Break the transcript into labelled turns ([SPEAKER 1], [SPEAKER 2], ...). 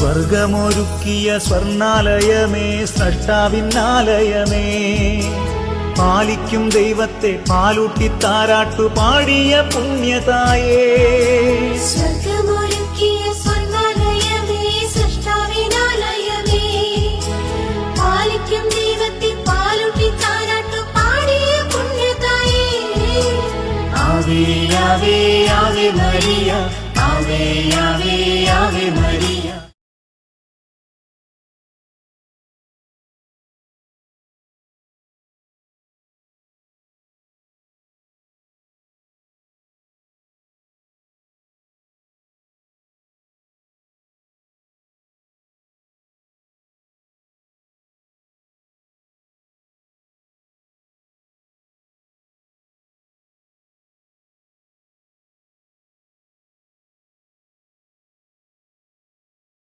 [SPEAKER 1] സ്വർഗമൊരുക്കിയ സ്വർണാലയമേ, സ്രഷ്ടാവിന്നാലയമേ, പാലിക്കും ദൈവത്തെ പാലൂട്ടി താരാട്ടു പാടിയ പുണ്യതായേ.
[SPEAKER 2] സ്വർഗമൊരുക്കിയ സ്വർണാലയമേ, സ്രഷ്ടാവിനാലയമേ, പാലിക്കും ദൈവത്തെ പാലൂട്ടി താരാട്ടു പാടിയ പുണ്യതായേ.
[SPEAKER 1] ആവേ ആവേ ആവേ മരിയ, ആവേ ആവേ ആവേ